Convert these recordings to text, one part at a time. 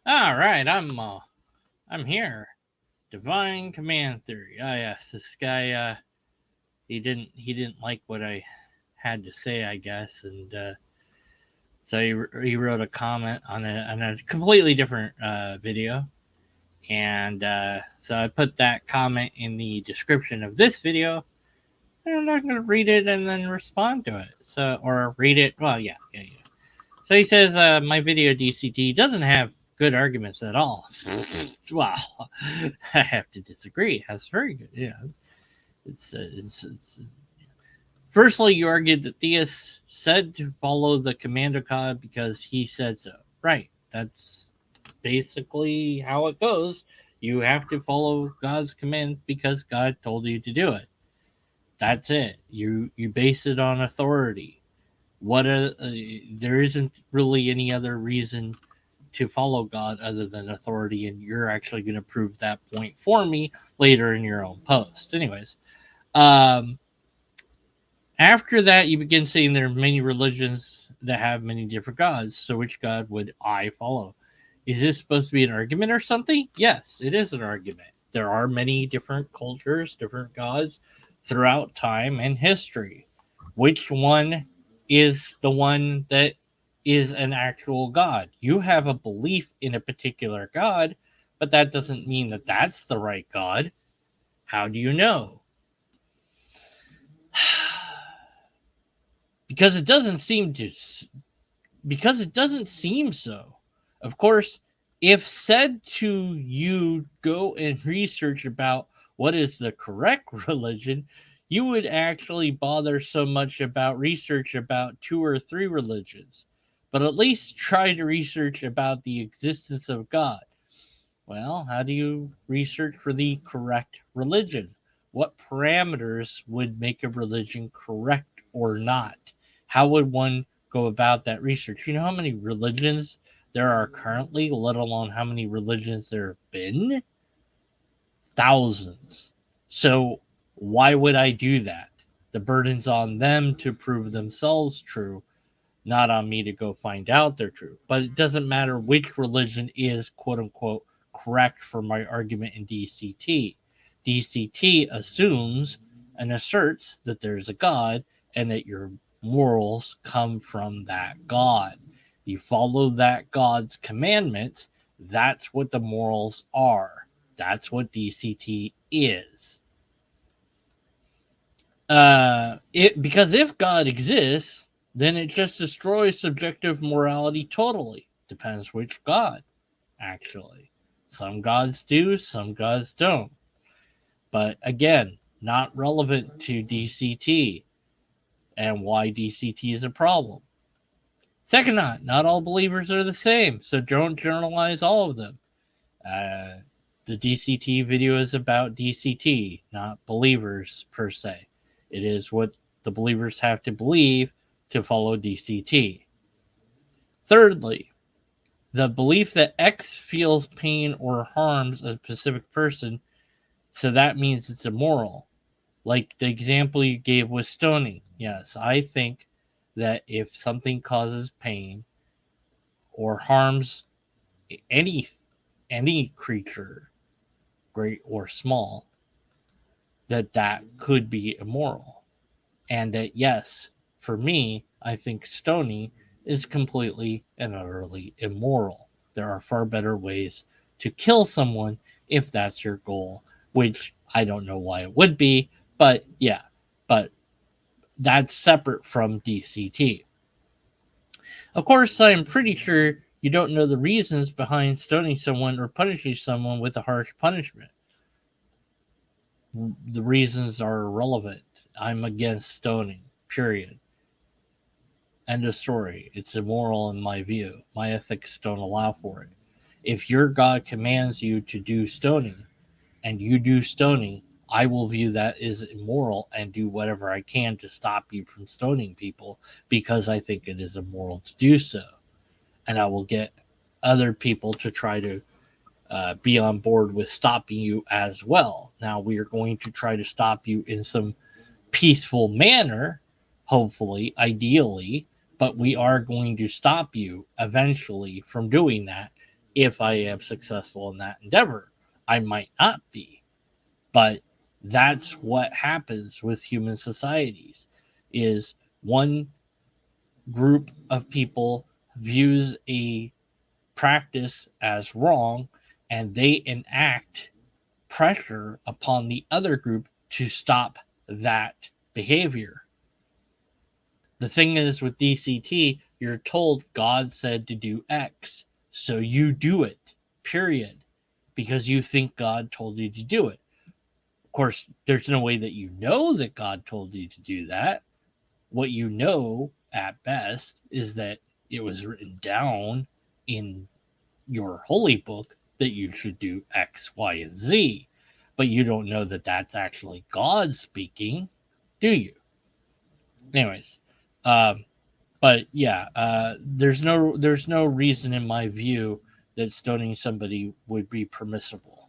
All right, I'm here. Divine command theory. Ah, yes, this guy. He didn't like what I had to say, I guess, and so he wrote a comment on a completely different video, and so I put that comment in the description of this video. And I'm not going to read it and then respond to it. So or read it. Well, yeah. So he says, my video DCT doesn't have good arguments at all. Well, I have to disagree. That's very good. Yeah. It's Firstly, you argued that theists said to follow the command of God because he said so. Right. That's basically how it goes. You have to follow God's command because God told you to do it. That's it. You base it on authority. There isn't really any other reason to follow God other than authority, and you're actually going to prove that point for me later in your own post. Anyways, um, after that, you begin saying there are many religions that have many different gods. So, which God would I follow? Is this supposed to be an argument or something? Yes, it is an argument. There are many different cultures, different gods throughout time and history. Which one is the one that is an actual god? You have a belief in a particular god, but that doesn't mean that that's the right god. How do you know? because it doesn't seem to because it doesn't seem so. Of course, if said to you go and research about what is the correct religion, you would actually bother so much about research about two or three religions. But at least try to research about the existence of God. Well, how do you research for the correct religion? What parameters would make a religion correct or not? How would one go about that research? You know how many religions there are currently, let alone how many religions there have been? Thousands. So, why would I do that? The burden's on them to prove themselves true, not on me to go find out they're true. But it doesn't matter which religion is quote unquote correct for my argument in DCT. DCT assumes and asserts that there's a God and that your morals come from that God. You follow that God's commandments, that's what the morals are. That's what DCT is. Because if God exists, then it just destroys subjective morality totally. Depends which God, actually. Some gods do, some gods don't. But again, not relevant to DCT and why DCT is a problem. Second, not all believers are the same, so don't generalize all of them. The DCT video is about DCT, not believers per se. It is what the believers have to believe to follow DCT. Thirdly, the belief that X feels pain or harms a specific person, so that means it's immoral. Like the example you gave with stoning. Yes, I think that if something causes pain or harms any any creature, great or small, that could be immoral. And that, yes, for me, I think stoning is completely and utterly immoral. There are far better ways to kill someone if that's your goal, which I don't know why it would be, but yeah, but that's separate from DCT. Of course, I'm pretty sure you don't know the reasons behind stoning someone or punishing someone with a harsh punishment. The reasons are irrelevant. I'm against stoning, period. End of story. It's immoral in my view. My ethics don't allow for it. If your God commands you to do stoning and you do stoning, I will view that as immoral and do whatever I can to stop you from stoning people because I think it is immoral to do so. And I will get other people to try to be on board with stopping you as well. Now, we are going to try to stop you in some peaceful manner, hopefully, ideally, but we are going to stop you eventually from doing that if I am successful in that endeavor. I might not be, but that's what happens with human societies is one group of people views a practice as wrong and they enact pressure upon the other group to stop that behavior. The thing is with DCT, you're told God said to do X, so you do it, period, because you think God told you to do it. Of course, there's no way that you know that God told you to do that. What you know at best is that it was written down in your holy book that you should do X, Y, and Z, but you don't know that that's actually God speaking, do you? Anyways, but yeah, there's no reason in my view that stoning somebody would be permissible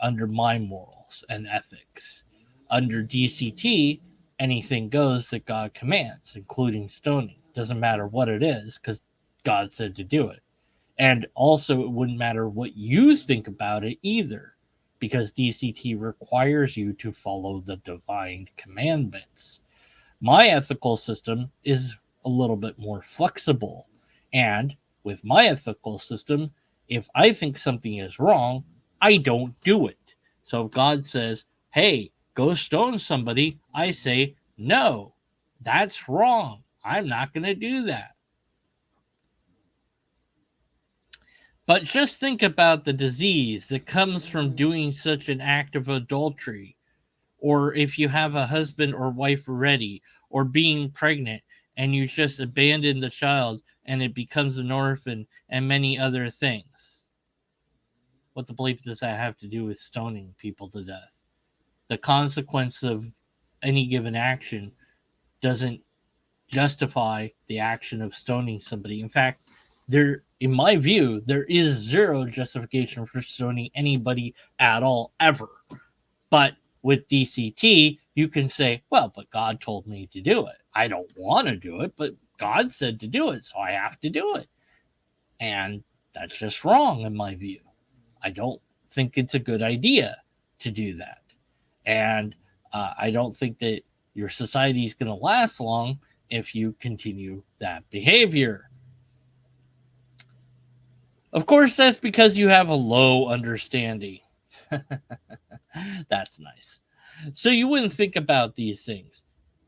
under my morals and ethics. Under DCT, anything goes that God commands, including stoning. Doesn't matter what it is, because God said to do it. And also, it wouldn't matter what you think about it either, because DCT requires you to follow the divine commandments. My ethical system is a little bit more flexible. And with my ethical system, if I think something is wrong, I don't do it. So if God says, hey, go stone somebody, I say, no, that's wrong. I'm not going to do that. But just think about the disease that comes from doing such an act of adultery, or if you have a husband or wife already, or being pregnant and you just abandon the child and it becomes an orphan, and many other things. What the bleep does that have to do with stoning people to death? The consequence of any given action doesn't justify the action of stoning somebody. In fact, in my view, there is zero justification for stoning anybody at all, ever. But with DCT, you can say, well, but God told me to do it. I don't want to do it, but God said to do it, so I have to do it. And that's just wrong in my view. I don't think it's a good idea to do that. And I don't think that your society is going to last long if you continue that behavior. Of course, that's because you have a low understanding. That's nice. So you wouldn't think about these things.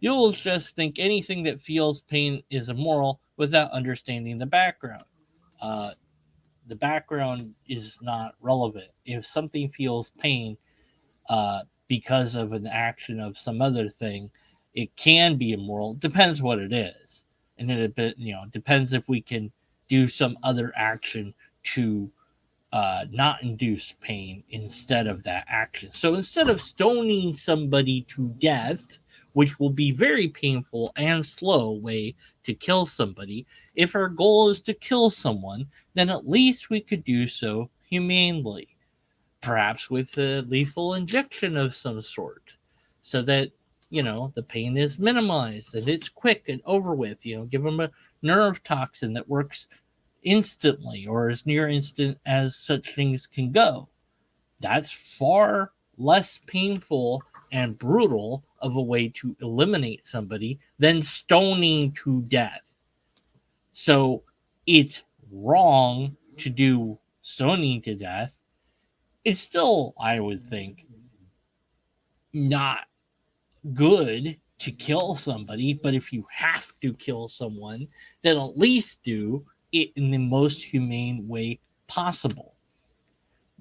You'll just think anything that feels pain is immoral without understanding the background. The background is not relevant. If something feels pain because of an action of some other thing, it can be immoral. It depends what it is, and it depends if we can do some other action to not induce pain instead of that action. So instead of stoning somebody to death, which will be very painful and slow way to kill somebody, if our goal is to kill someone, then at least we could do so humanely, perhaps with a lethal injection of some sort, so that the pain is minimized and it's quick and over with. Give them a nerve toxin that works instantly or as near instant as such things can go. That's far less painful and brutal of a way to eliminate somebody than stoning to death. So it's wrong to do stoning to death. It's still, I would think, not good to kill somebody, but if you have to kill someone, then at least do it in the most humane way possible.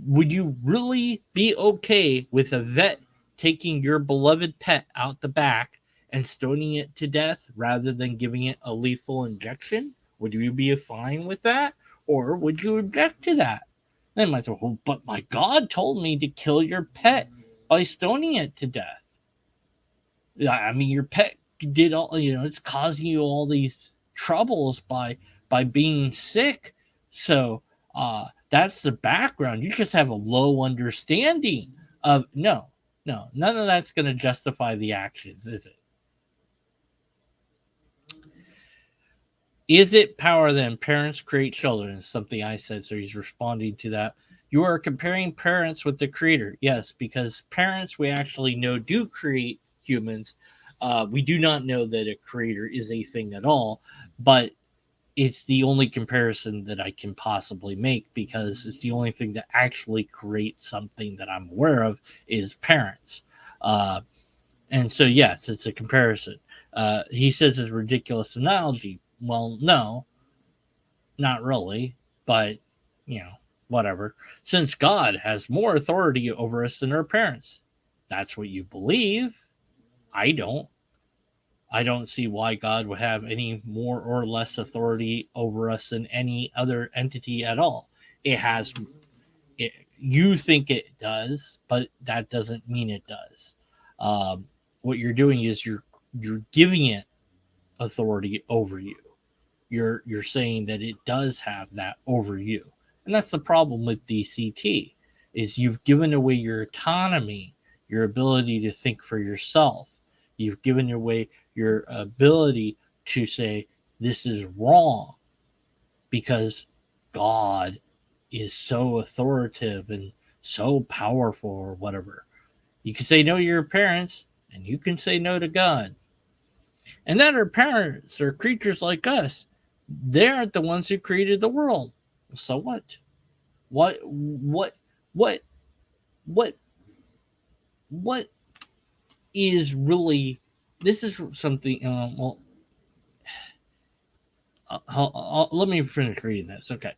Would you really be okay with a vet taking your beloved pet out the back and stoning it to death rather than giving it a lethal injection? Would you be fine with that? Or would you object to that? They might say, well, but my God told me to kill your pet by stoning it to death. I mean, your pet did all, it's causing you all these troubles by being sick. So that's the background. You just have a low understanding of no, none of that's going to justify the actions, is it? Is it power then? Parents create children, is something I said. So he's responding to that. You are comparing parents with the creator. Yes, because parents we actually know do create humans. We do not know that a creator is a thing at all, but it's the only comparison that I can possibly make because it's the only thing that actually creates something that I'm aware of is parents. Uh, and so, yes, it's a comparison. He says it's a ridiculous analogy. Well, no, not really, but you know, whatever. Since God has more authority over us than our parents, that's what you believe. I don't. I don't see why God would have any more or less authority over us than any other entity at all. It has it, you think it does, but that doesn't mean it does. What you're doing is you're giving it authority over you. You're saying that it does have that over you, and that's the problem with DCT is you've given away your autonomy, your ability to think for yourself. You've given away your ability to say this is wrong because God is so authoritative and so powerful or whatever. You can say no to your parents and you can say no to God. And that our parents are creatures like us. They aren't the ones who created the world. So what? What what what what is really this is something well let me finish reading this. Okay.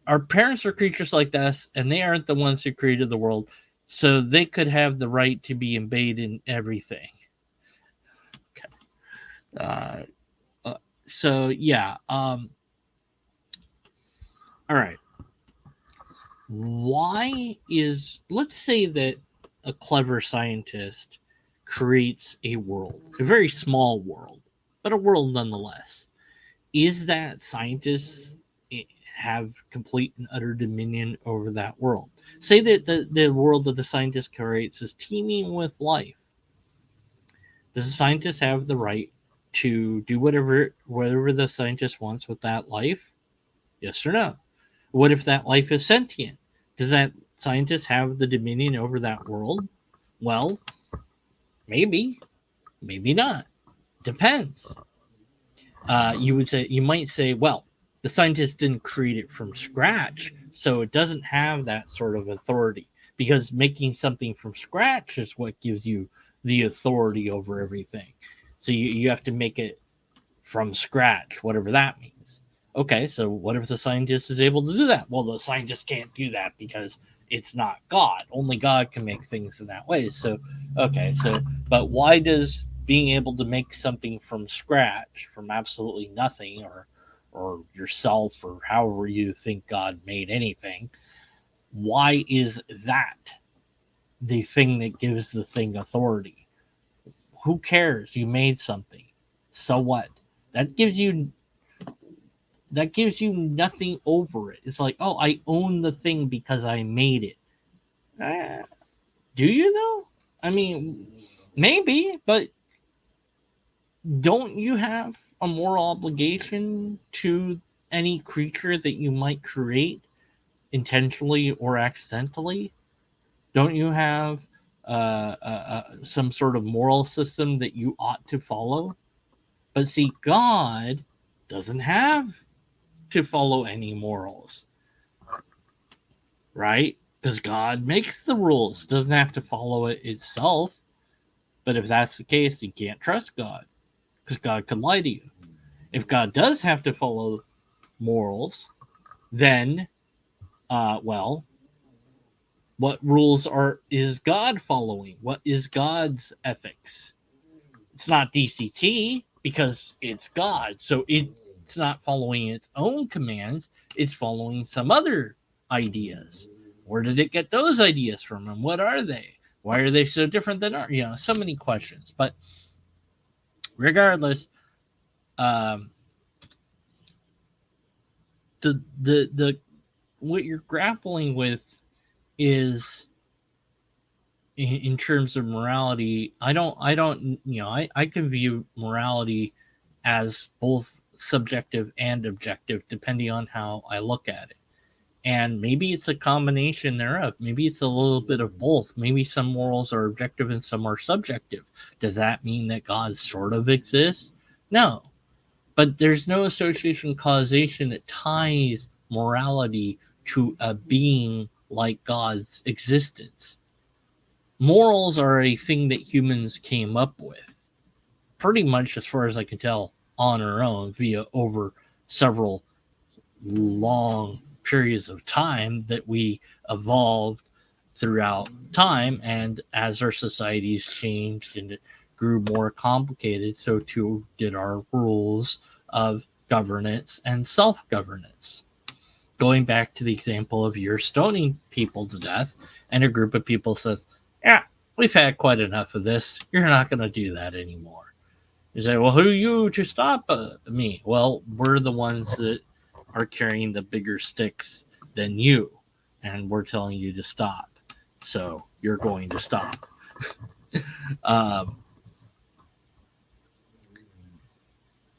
Our parents are creatures like us, and they aren't the ones who created the world, so they could have the right to be invaded in everything. Okay. Uh, so yeah. All right. Why is let's say that a clever scientist creates a world, a very small world, but a world nonetheless. Is that scientists have complete and utter dominion over that world? Say that the world that the scientist creates is teeming with life. Does the scientist have the right to do whatever the scientist wants with that life? Yes or no? What if that life is sentient? Does that scientist have the dominion over that world? Well, maybe, maybe not. Depends. You might say, well, the scientist didn't create it from scratch, so it doesn't have that sort of authority. Because making something from scratch is what gives you the authority over everything. So you have to make it from scratch, whatever that means. Okay, so what if the scientist is able to do that? Well, the scientist can't do that because it's not God. Only God can make things in that way. So, okay, so, but why does being able to make something from scratch, from absolutely nothing, or yourself, or however you think God made anything, why is that the thing that gives the thing authority? Who cares? You made something. So what? That gives you nothing over it. It's like, oh, I own the thing because I made it. Do you though? I mean, maybe, but don't you have a moral obligation to any creature that you might create intentionally or accidentally? Don't you have some sort of moral system that you ought to follow? But see, God doesn't have to follow any morals, right? Because God makes the rules, doesn't have to follow it itself. But if that's the case, you can't trust God because God could lie to you. If God does have to follow morals, then, well, what rules is God following? What is God's ethics? It's not DCT because it's God, so it's not following its own commands. It's following some other ideas. Where did it get those ideas from, and what are they? Why are they so different than our? So many questions. But regardless, um, the what you're grappling with is in terms of morality. I don't I can view morality as both subjective and objective depending on how I look at it. And maybe it's a combination thereof. Maybe it's a little bit of both. Maybe some morals are objective and some are subjective. Does that mean that God sort of exists? No. But there's no association causation that ties morality to a being like God's existence. Morals are a thing that humans came up with, pretty much as far as I can tell, on our own via over several long periods of time that we evolved throughout time. And as our societies changed and it grew more complicated, so too did our rules of governance and self-governance. Going back to the example of you're stoning people to death and a group of people says, yeah, we've had quite enough of this, you're not going to do that anymore. You say, well, who are you to stop me? Well, we're the ones that are carrying the bigger sticks than you, and we're telling you to stop. So you're going to stop. um,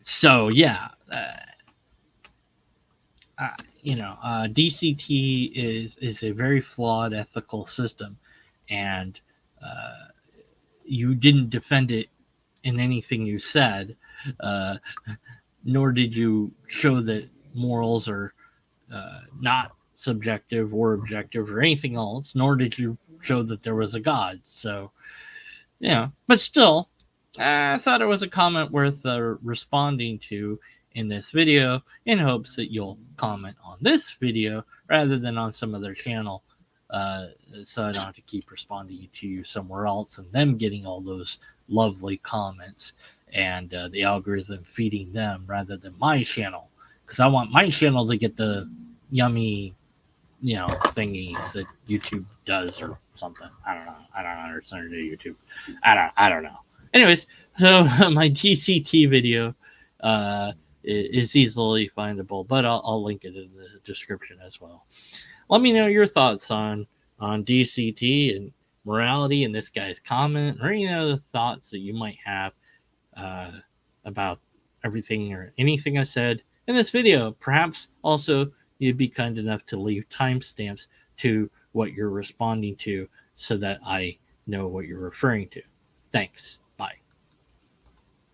so yeah, DCT is a very flawed ethical system, and you didn't defend it in anything you said, uh, nor did you show that morals are not subjective or objective or anything else, nor did you show that there was a God. So, yeah, but still, I thought it was a comment worth responding to in this video in hopes that you'll comment on this video rather than on some other channel, so I don't have to keep responding to you somewhere else and them getting all those lovely comments and the algorithm feeding them rather than my channel, because I want my channel to get the yummy, thingies that YouTube does or something. I don't know. I don't understand YouTube. I don't know. Anyways, so my DCT video is easily findable, but I'll link it in the description as well. Let me know your thoughts on DCT and morality and this guy's comment, or any other thoughts that you might have about everything or anything I said in this video. Perhaps also you'd be kind enough to leave timestamps to what you're responding to so that I know what you're referring to. Thanks.